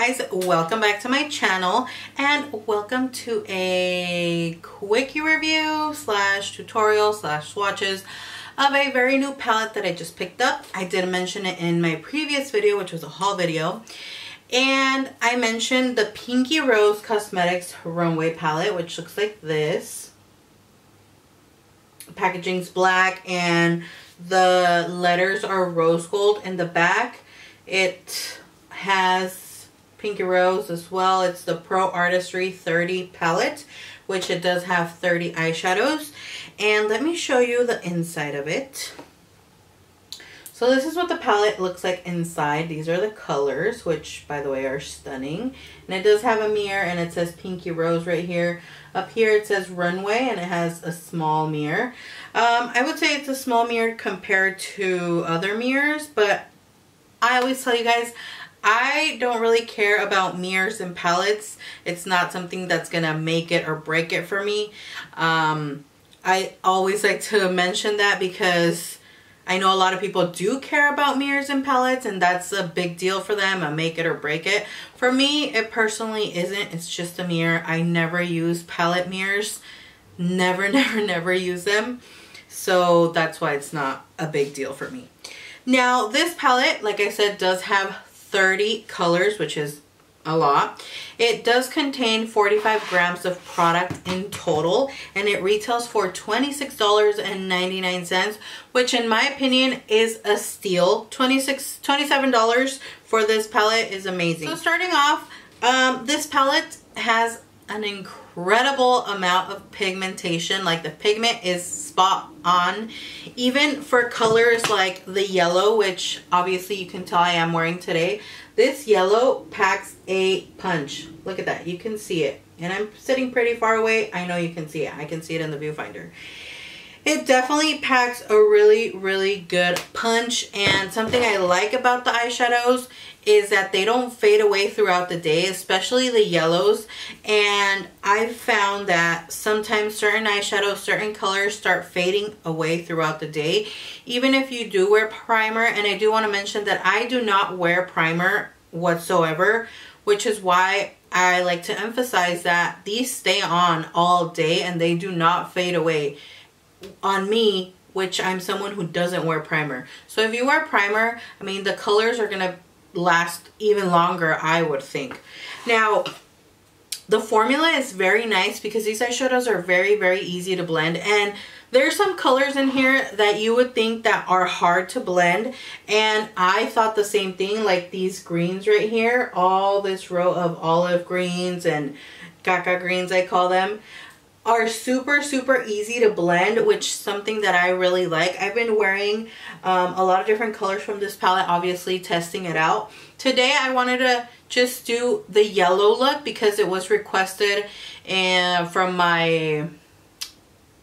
guys, welcome back to my channel and welcome to a quickie review slash tutorial slash swatches of a very new palette that I just picked up. I did mention it in my previous video, which was a haul video, and I mentioned the Pinky Rose Cosmetics Runway palette, which looks like this. Packaging's black and the letters are rose gold in the back. It has Pinky Rose as well. It's the Pro Artistry 30 palette, which it does have 30 eyeshadows. And let me show you the inside of it. So this is what the palette looks like inside. These are the colors, which by the way are stunning. And it does have a mirror and it says Pinky Rose right here. Up here it says Runway and it has a small mirror. I would say it's a small mirror compared to other mirrors, but I always tell you guys, I don't really care about mirrors and palettes. It's not something that's gonna make it or break it for me. I always like to mention that because I know a lot of people do care about mirrors and palettes, and that's a big deal for them, a make it or break it. For me, it personally isn't. It's just a mirror. I never use palette mirrors. Never, never, never use them. So that's why it's not a big deal for me. Now, this palette, like I said, does have 30 colors, which is a lot. It does contain 45 grams of product in total, and it retails for $26.99, which in my opinion is a steal. $27 for this palette is amazing. So starting off, this palette has an incredible amount of pigmentation. Like, the pigment is spot on, even for colors like the yellow, which obviously you can tell I am wearing today. This yellow packs a punch. Look at that. You can see it. And I'm sitting pretty far away. I know you can see it. I can see it in the viewfinder. It definitely packs a really, really good punch. And something I like about the eyeshadows is that they don't fade away throughout the day, especially the yellows. And I've found that sometimes certain eyeshadows, certain colors start fading away throughout the day, even if you do wear primer. And I do want to mention that I do not wear primer whatsoever, which is why I like to emphasize that these stay on all day and they do not fade away on me, which I'm someone who doesn't wear primer. So if you wear primer, I mean, the colors are gonna last even longer, I would think. Now, the formula is very nice because these eyeshadows are very, very easy to blend, and there's some colors in here that you would think that are hard to blend, and I thought the same thing. Like these greens right here, all this row of olive greens and caca greens, I call them, are super, super easy to blend, which is something that I really like. I've been wearing a lot of different colors from this palette, obviously testing it out. Today I wanted to just do the yellow look because it was requested from my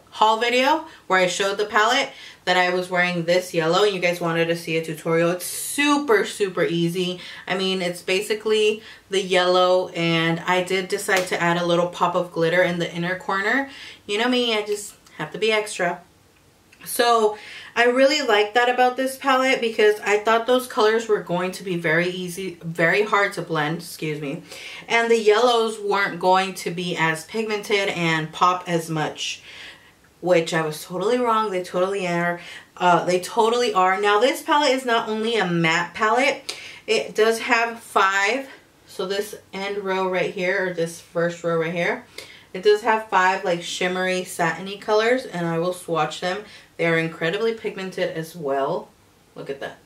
haul video where I showed the palette that I was wearing this yellow, and you guys wanted to see a tutorial. It's super, super easy. I mean, it's basically the yellow, and I did decide to add a little pop of glitter in the inner corner. You know me, I just have to be extra. So I really like that about this palette because I thought those colors were going to be very easy, very hard to blend, excuse me, and the yellows weren't going to be as pigmented and pop as much, which I was totally wrong. They totally are. Now, this palette is not only a matte palette. It does have 5. So this end row right here, or this first row right here, it does have 5 like shimmery, satiny colors, and I will swatch them. They are incredibly pigmented as well. Look at that.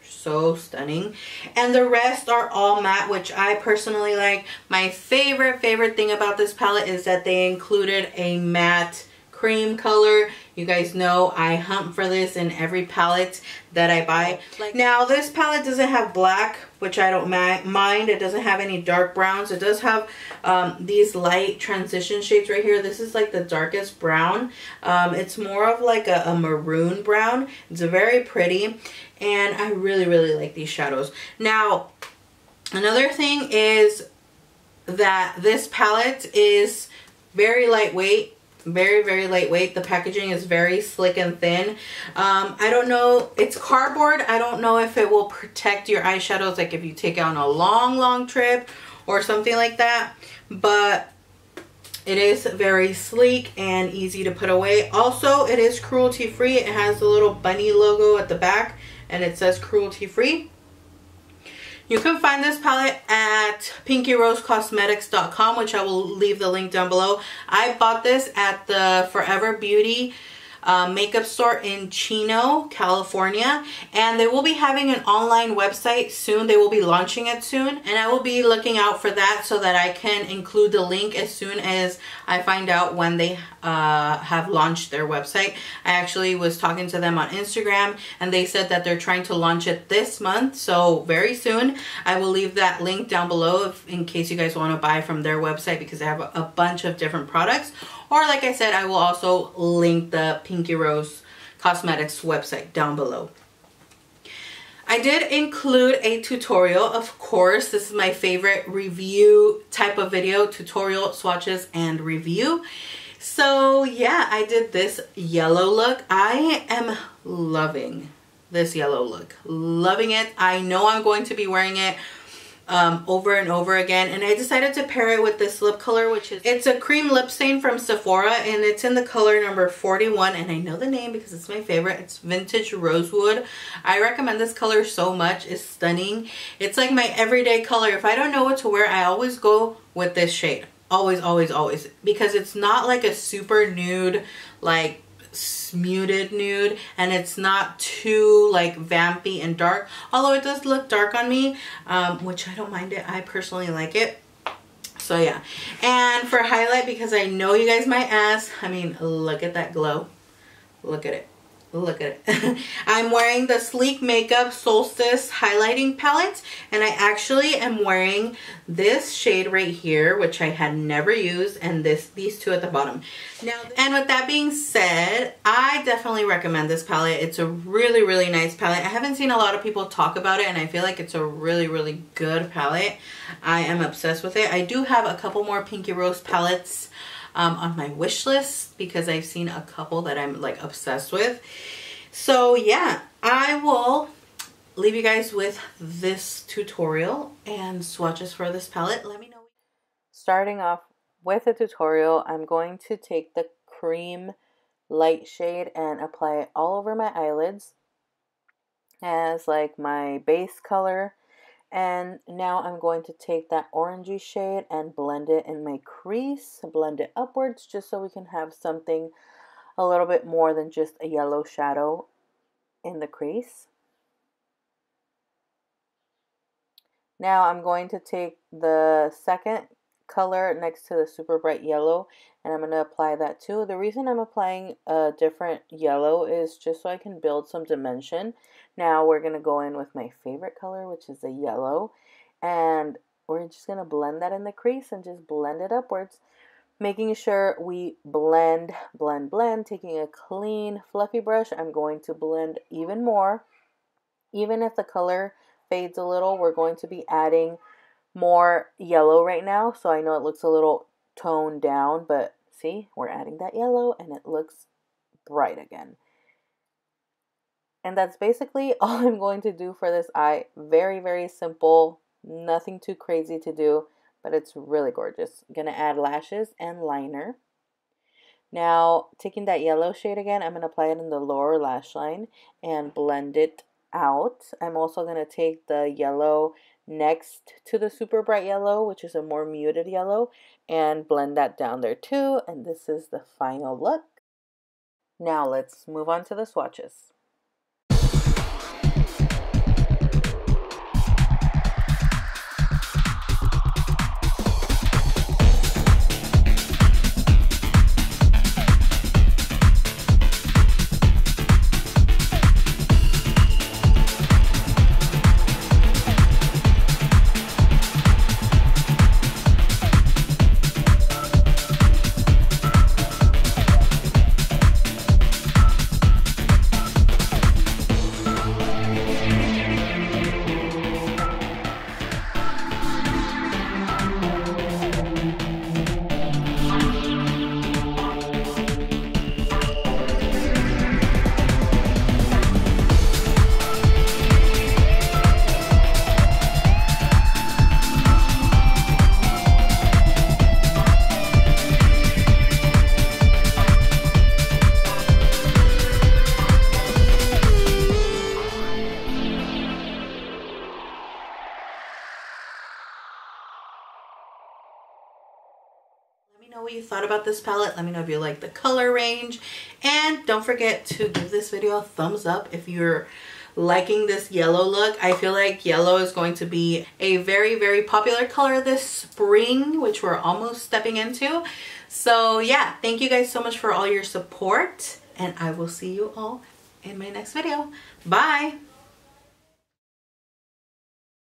So stunning. And the rest are all matte, which I personally like. My favorite thing about this palette is that they included a matte cream color. You guys know I hunt for this in every palette that I buy. Now, this palette doesn't have black, which I don't mind. It doesn't have any dark browns. It does have these light transition shades right here. This is like the darkest brown. It's more of like a maroon brown. It's very pretty, and I really, really like these shadows. Now, another thing is that this palette is very lightweight. Very, very lightweight. The packaging is very slick and thin. I don't know, it's cardboard. I don't know if it will protect your eyeshadows, like if you take it on a long trip or something like that, but it is very sleek and easy to put away. Also, it is cruelty free. It has the little bunny logo at the back and it says cruelty free. You can find this palette at pinkyrosecosmetics.com, which I will leave the link down below. I bought this at the Forever Beauty makeup store in Chino, California, and they will be having an online website soon. They will be launching it soon, and I will be looking out for that so that I can include the link as soon as I find out when they have launched their website. I actually was talking to them on Instagram and they said that they're trying to launch it this month, so very soon. I will leave that link down below in case you guys want to buy from their website, because they have a bunch of different products. Or like I said, I will also link the Pinky Rose Cosmetics website down below. I did include a tutorial, of course. This is my favorite review type of video: tutorial, swatches, and review. So yeah, I did this yellow look. I am loving this yellow look. Loving it. I know I'm going to be wearing it over and over again, and I decided to pair it with this lip color, which is, it's a cream lip stain from Sephora, and it's in the color number 41, and I know the name because it's my favorite. It's Vintage Rosewood. I recommend this color so much. It's stunning. It's like my everyday color. If I don't know what to wear, I always go with this shade. Always, always, always, because it's not like a super nude, like muted nude, and it's not too like vampy and dark, although it does look dark on me, which I don't mind it. I personally like it. So yeah, and for highlight, because I know you guys might ask, I mean, look at that glow. Look at it. Look at it. I'm wearing the Sleek Makeup Solstice highlighting palette, and I actually am wearing this shade right here, which I had never used, and these two at the bottom. Now, and with that being said, I definitely recommend this palette. It's a really, really nice palette. I haven't seen a lot of people talk about it, and I feel like it's a really, really good palette. I am obsessed with it. I do have a couple more Pinky Rose palettes on my wish list, because I've seen a couple that I'm like obsessed with. So yeah, I will leave you guys with this tutorial and swatches for this palette. Let me know. Starting off with the tutorial, I'm going to take the cream light shade and apply it all over my eyelids as like my base color. And now I'm going to take that orangey shade and blend it in my crease, blend it upwards, just so we can have something a little bit more than just a yellow shadow in the crease. Now I'm going to take the second color next to the super bright yellow, and I'm going to apply that too. The reason I'm applying a different yellow is just so I can build some dimension. Now we're going to go in with my favorite color, which is the yellow, and we're just going to blend that in the crease and just blend it upwards, making sure we blend, blend, blend. Taking a clean fluffy brush, I'm going to blend even more. Even if the color fades a little, we're going to be adding more yellow right now, so I know it looks a little toned down, but see, we're adding that yellow and it looks bright again. And that's basically all I'm going to do for this eye. Very, very simple, nothing too crazy to do, but it's really gorgeous. I'm gonna add lashes and liner. Now, taking that yellow shade again, I'm gonna apply it in the lower lash line and blend it out. I'm also gonna take the yellow next to the super bright yellow, which is a more muted yellow, and blend that down there too. And this is the final look. Now let's move on to the swatches. Let me know what you thought about this palette. Let me know if you like the color range. And don't forget to give this video a thumbs up if you're liking this yellow look. I feel like yellow is going to be a very, very popular color this spring, which we're almost stepping into. So yeah, thank you guys so much for all your support, and I will see you all in my next video. Bye!